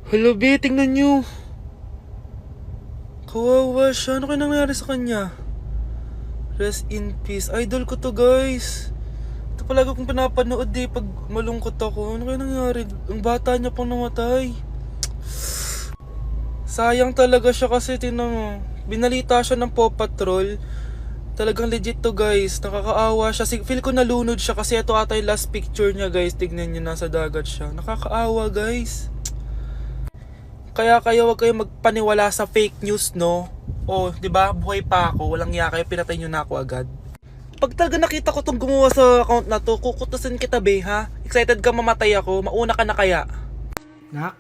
Hala, be, tingnan nyo. Kawawa siya. Ano kaya nangyari sa kanya? Rest in peace. Idol ko to, guys. Ito palagi kong pinapanood pag malungkot ako. Ano kaya nangyari? Ang bata niya pang namatay. Sayang talaga siya kasi tinan mo. Binalita siya ng Paw Patrol. Talagang legit to, guys. Nakakaawa siya. Feel ko nalunod siya kasi ito ata yung last picture niya, guys. Tignan niyo, nasa dagat siya. Nakakaawa, guys. Kaya kayo wag kayo magpaniwala sa fake news, no? Oh, 'di ba? Buhay pa ako, walang iya kayo, pinatay niyo na ako agad. Pag talaga nakita ko tong gumawa sa account na to, kukutusin kita, be, ha? Excited ka mamatay ako, mauna ka na kaya. Nak,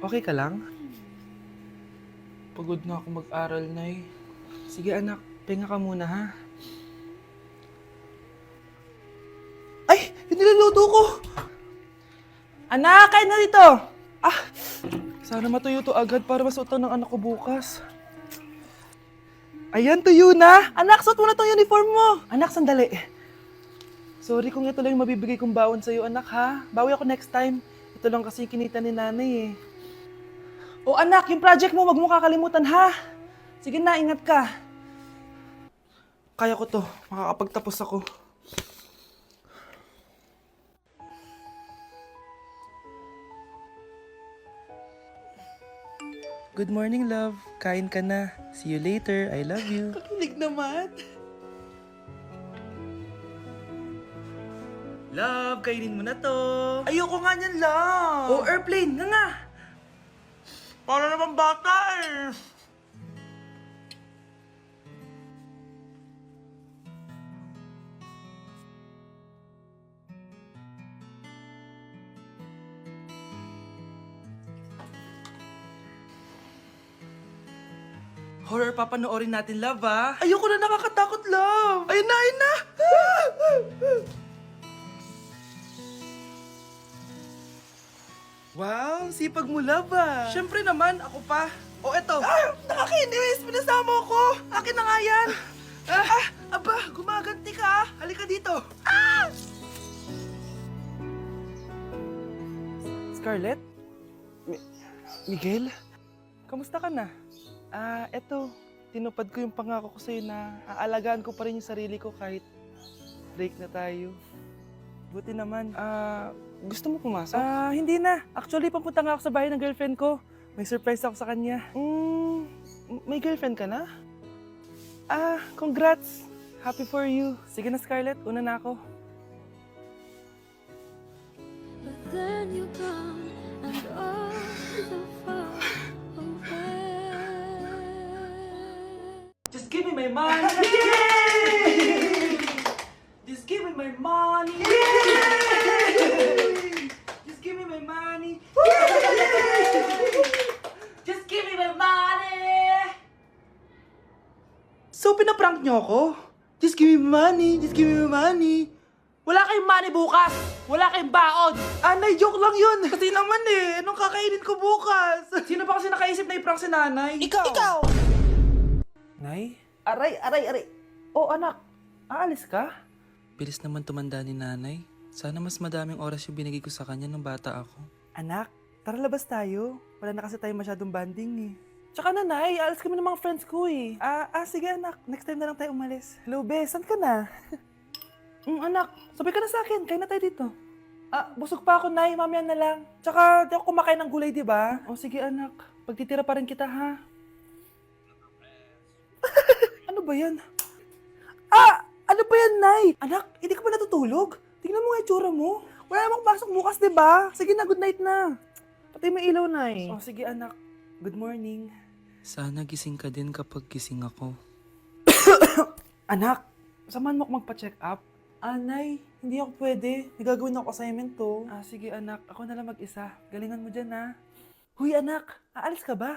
okay ka lang? Pagod na ako mag-aral, Nay. Sige anak, pahinga ka muna, ha? Ay! Yung niluluto ko! Anak, kain na dito! Ah! Sana matuyo to agad para masuotan ng anak ko bukas. Ayan, tuyo na! Anak, suot mo na tong uniform mo! Anak, sandali. Sorry kung ito lang yung mabibigay kong baon sa'yo, anak, ha? Bawi ako next time. Ito lang kasi yung kinita ni nanay, eh. O anak, yung project mo, wag mo kakalimutan, ha? Sige na, ingat ka. Kaya ko to. Makakapagtapos ako. Good morning, love. Kain ka na. See you later. I love you. Kakilig naman. Love, kainin mo na to. Ayoko nga niyan, love. Oh, airplane. Nga. Para naman bata eh. Horror papanoorin natin, love, ha? Ayoko na, nakakatakot, love! Ayun na, ayun na! Wow, sipag mo, love, ah! Siyempre naman, ako pa. O, eto. Ah, nakakainis! Pinasama ko! Akin na nga yan! Aba, gumaganti ka, ah! Halika dito! Ah! Scarlett? Miguel? Kamusta ka na? Eto, tinupad ko yung pangako ko sa'yo na aalagaan ko pa rin yung sarili ko kahit break na tayo. Buti naman. Gusto mo pumasok? Hindi na. Actually, papunta nga ako sa bahay ng girlfriend ko. May surprise ako sa kanya. May girlfriend ka na? Congrats. Happy for you. Sige na, Scarlett. Una na ako. But then you come and all the far away. Just give me my money! Yay! Just give me my money! Yay! Just give me my money! Just give me my money! So, pinaprank nyo ako? Just give me money! Just give me my money! Wala kayong money bukas! Wala kayong baon! Nay, joke lang yun! Kasi naman eh, anong kakainin ko bukas? Sino ba kasi nakaisip na i-prank si nanay? Ikaw! Nay? Aray! Oh, anak, aalis ka? Bilis naman tumanda ni nanay. Sana mas madaming oras yung binigay ko sa kanya nung bata ako. Anak, tara labas tayo. Wala na kasi tayo masyadong banding eh. Tsaka nanay, aalis kami ng mga friends ko eh. Sige anak, next time na lang tayo umalis. Hello, be, saan ka na? Anak, sabay ka na sa akin. Kain na tayo dito. Busog pa ako, Nay. Mamaya na lang. Tsaka, di ako kumakain ng gulay, di ba? O sige, anak. Pagtitira pa rin kita, ha? Ano ba yan? Ano ba yan, Nay? Anak, hindi ka pa natutulog? Tingnan mo nga itsura mo. Wala namang pasok bukas, di ba? Sige na, good night na. Patay mo ilaw, Nay. O sige, anak. Good morning. Sana gising ka din kapag gising ako. Anak, samahan mo ako magpa-check up. Nay, hindi ako pwede. May gagawin ako assignment to. Sige anak, ako na lang mag-isa. Galingan mo dyan, ha. Huy anak, aalis ka ba?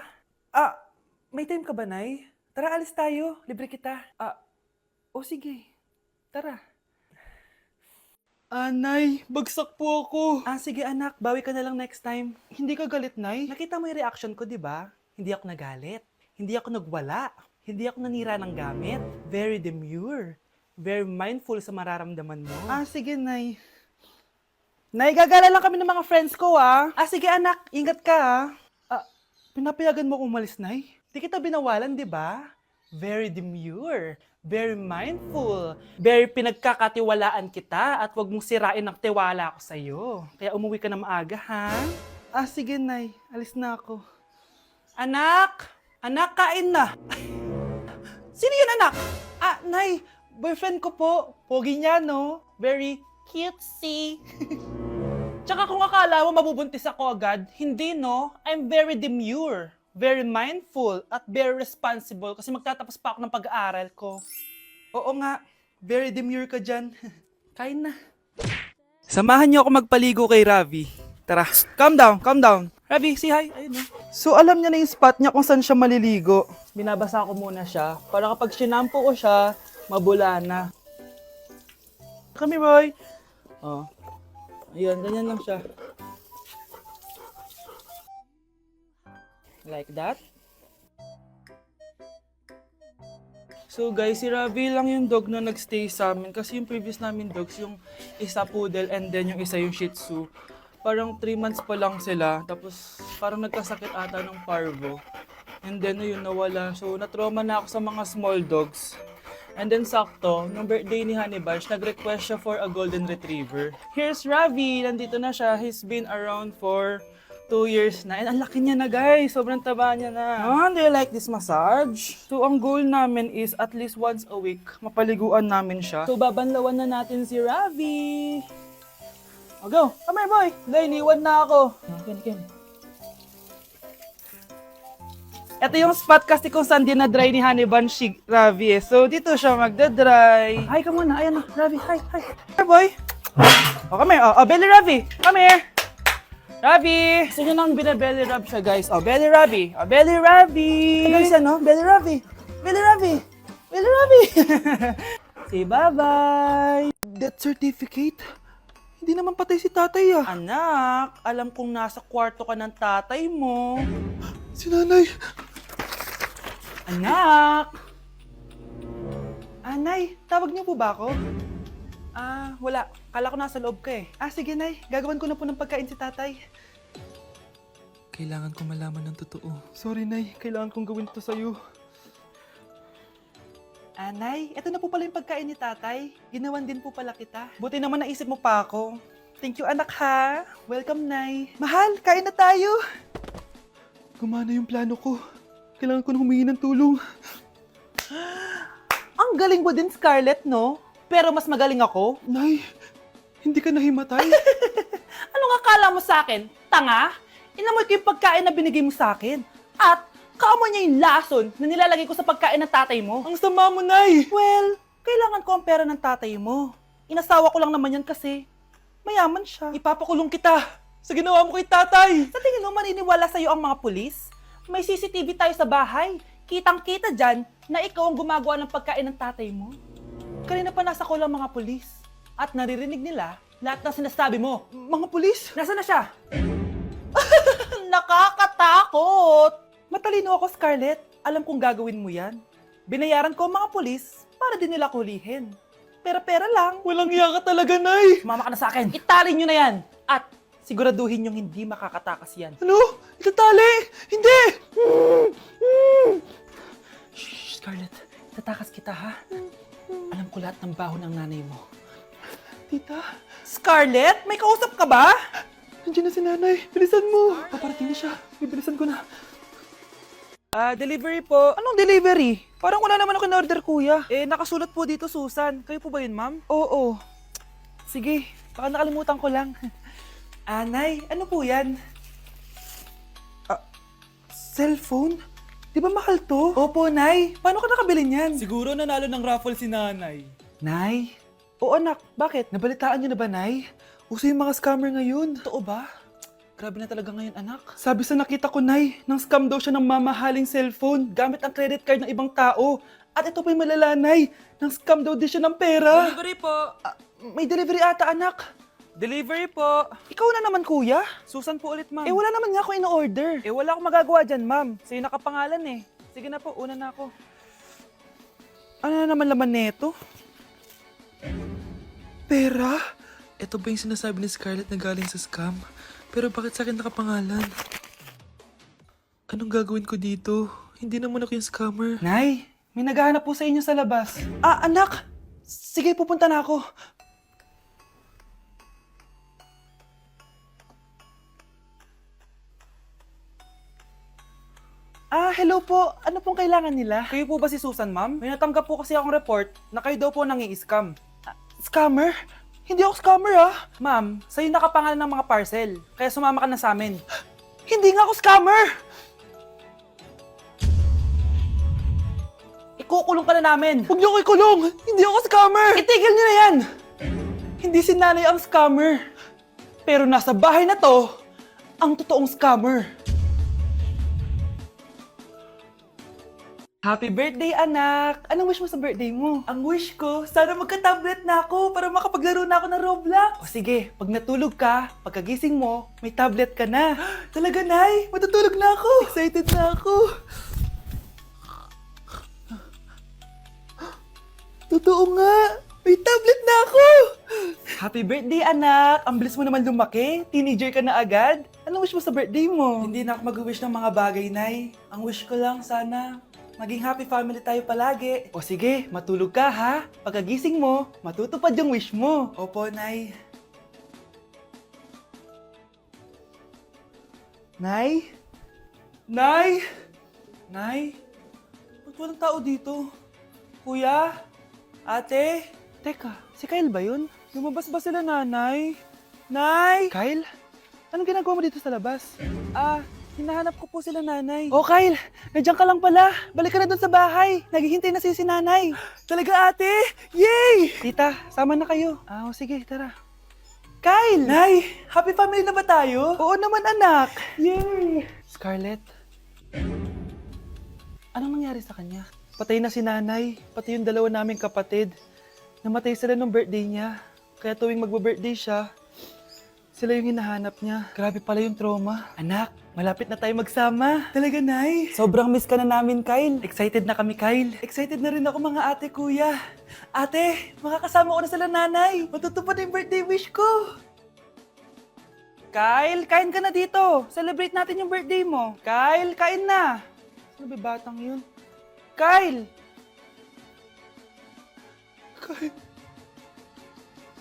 May time ka ba, Nay? Tara, alis tayo. Libre kita. Sige. Tara. Nay, bagsak po ako. Sige anak, bawi ka na lang next time. Hindi ka galit, Nay? Nakita mo yung reaction ko, di ba? Hindi ako nagalit. Hindi ako nagwala. Hindi ako nanira ng gamit. Very demure. Very mindful sa mararamdaman mo. Sige, Nay. Naigagala lang kami ng mga friends ko, ah. Ah, sige anak, ingat ka, ah. Ah, pinapayagan mo akong umalis, Nay? Di kita binawalan, di ba? Very demure, very mindful, very pinagkakatiwalaan kita at wag mong sirain ang tiwala ko sa'yo. Kaya umuwi ka na maaga, ha? Ah, sige, Nay. Alis na ako. Anak! Anak, kain na! Sino yun, anak? Ah, Nay, boyfriend ko po. Pogi niya, no? Very cutesy. Tsaka kung akala mo mabubuntis ako agad, hindi, no? I'm very demure, very mindful, at very responsible kasi magtatapos pa ako ng pag-aaral ko. Oo nga, very demure ka dyan. Kain na. Samahan niyo ako magpaligo kay Ravi. Tara, calm down, calm down. Ravi, say hi. Ayun, no? So alam niya na yung spot niya kung saan siya maliligo. Binabasa ko muna siya para kapag sinampo ko siya, mabula na. Come here, boy. Oh. Ayun, ganyan lang siya. Like that. So guys, si Ravi lang yung dog na nagstay sa amin kasi yung previous namin dogs, yung isa poodle and then yung isa yung shih tzu. Parang 3 months pa lang sila, tapos parang nagkasakit ata ng parvo. And then yun, nawala. So na-trauma na ako sa mga small dogs. And then sakto, nung birthday ni Honey Bunch, nag-request siya for a golden retriever. Here's Ravi, nandito na siya. He's been around for 2 years na. And ang laki niya na guys, sobrang taba niya na. Do you like this massage? So ang goal namin is at least once a week, mapaliguan namin siya. So babanlawan na natin si Ravi. O go, come here boy. Iniwan na ako. Ken. Ito yung spot kasi kung saan dinadry ni Honey Bunch si Ravi eh. So, dito siya magdadry. Hi ka muna. Ayan na. Ravi, hi. Hi, boy. O, come here. O, belly Ravi. Come here. Ravi. Sige nang binabelly rub siya, guys. O, belly Ravi. O, belly Ravi. Guys, ano? Belly Ravi. Belly Ravi. Belly Ravi. Say bye-bye. Death certificate? Hindi naman patay si tatay ah. Anak, alam kong nasa kwarto ka ng tatay mo. Si nanay. Anak! Nay, tawag niyo po ba ako? Ah, wala. Kala ko nasa loob ka eh. Ah, sige Nay. Gagawan ko na po ng pagkain si tatay. Kailangan ko malaman ng totoo. Sorry Nay, kailangan kong gawin ito sa'yo. Nay, eto na po pala yung pagkain ni tatay. Ginawan din po pala kita. Buti naman naisip mo pa ako. Thank you anak ha. Welcome Nay. Mahal, kain na tayo. Gumana yung plano ko. Kailangan ko na humingi ng tulong. Ang galing mo din, Scarlett, no? Pero mas magaling ako. Nay, hindi ka nahimatay. Anong akala mo sa akin? Tanga? Inamoy ko yung pagkain na binigay mo sa akin. At kaamoy niya yung lason na nilalagay ko sa pagkain ng tatay mo. Ang sama mo, Nay! Well, kailangan ko ang pera ng tatay mo. Inasawa ko lang naman yan kasi mayaman siya. Ipapakulong kita sa ginawa mo kay tatay. Sa tingin mo maniniwala sa'yo ang mga pulis? May CCTV tayo sa bahay. Kitang-kita dyan na ikaw ang gumagawa ng pagkain ng tatay mo. Kanina pa nasa kulang mga pulis. At naririnig nila lahat ng sinasabi mo. Mga pulis? Nasaan na siya? Nakakatakot! Matalino ako, Scarlett. Alam kong gagawin mo yan. Binayaran ko ang mga pulis para din nila kulihin. Pera-pera lang. Walang iya ka talaga, Nay! Mama ka na sa akin. Itali nyo na yan. At siguraduhin nyong hindi makakatakas yan. Ano? Itatali? Hindi! Shh, Scarlett. Itatakas kita, ha? Alam ko lahat ng baho ng nanay mo. Tita? Scarlett? May kausap ka ba? Nandiyan na si nanay. Bilisan mo. Paparating na siya. Bibilisan ko na. Delivery po. Anong delivery? Parang wala naman ako in-order, kuya. Nakasulat po dito, Susan. Kayo po ba yun, ma'am? Oo. Sige, baka nakalimutan ko lang. Nay, ano po yan? Cellphone? Di ba mahal to? Opo, Nay. Paano ka nakabili niyan? Siguro nanalo ng raffle si nanay. Nay? Oo, anak. Bakit? Nabalitaan niyo na ba, Nay? Uso yung mga scammer ngayon. Totoo ba? Grabe na talaga ngayon, anak. Sabi sa nakita ko, Nay, nang scam daw siya ng mamahaling cellphone gamit ang credit card ng ibang tao. At ito pa yung malala, Nay. Nang scam daw din siya ng pera. Delivery po. May delivery ata, anak. Delivery po. Ikaw na naman, kuya. Susan po ulit, ma'am. Wala naman nga ako in-order. Wala akong magagawa dyan, ma'am. Sa'yo nakapangalan eh. Sige na po, una na ako. Ano na naman laman neto? Pera? Ito ba yung sinasabi ni Scarlett na galing sa scam? Pero bakit sa akin nakapangalan? Anong gagawin ko dito? Hindi naman ako yung scammer. Nay, may naghahanap po sa inyo sa labas. Ah, anak! Sige, pupunta na ako. Ah, hello po. Ano pong kailangan nila? Kayo po ba si Susan, ma'am? May natanggap po kasi akong report na kayo daw po nangi-scam. Scammer? Hindi ako scammer, ah. Ma'am, sa'yo nakapangalan ng mga parcel. Kaya sumama ka na sa amin. Hindi nga ako scammer! Ikukulong ka na namin. Huwag niyo ko ikulong! Hindi ako scammer! Itigil niyo na yan! Hindi si nanay ang scammer. Pero nasa bahay na to, ang totoong scammer. Happy birthday, anak! Anong wish mo sa birthday mo? Ang wish ko, sana magka-tablet na ako para makapaglaro na ako ng Roblox. O sige, pag natulog ka, pagkagising mo, may tablet ka na. Talaga, Nay? Matutulog na ako! Excited na ako! Totoo nga! May tablet na ako! Happy birthday, anak! Ang bilis mo naman lumaki. Teenager ka na agad. Anong wish mo sa birthday mo? Hindi na ako mag-wish ng mga bagay, Nay. Ang wish ko lang sana, maging happy family tayo palagi. O sige, matulog ka ha. Pagkagising mo, matutupad yung wish mo. Opo, Nay. Nay? Nay? Nay? Ba't walang tao dito? Kuya? Ate? Teka, si Kyle ba yun? Lumabas ba sila, nanay? Nay! Kyle? Anong ginagawa mo dito sa labas? Hinahanap ko po sila, nanay. Oh, Kyle! Nandiyan ka lang pala. Balik ka na doon sa bahay. Naghihintay na si nanay. Talaga, ate? Yay! Tita, sama na kayo. Sige, tara. Kyle! Nay, happy family na ba tayo? Oo naman, anak. Yay! Scarlett, anong nangyari sa kanya? Patay na si nanay, pati yung dalawa naming kapatid. Namatay sila nung birthday niya. Kaya tuwing magbe-birthday siya, sila yung hinahanap niya. Grabe pala yung trauma. Anak, malapit na tayo magsama. Talaga, Nay. Sobrang miss ka na namin, Kyle. Excited na kami, Kyle. Excited na rin ako, mga ate, kuya. Ate, makakasama ko na sila, nanay. Matutupad na yung birthday wish ko. Kyle, kain ka na dito. Celebrate natin yung birthday mo. Kyle, kain na. Sino ba batang yun? Kyle! Kyle!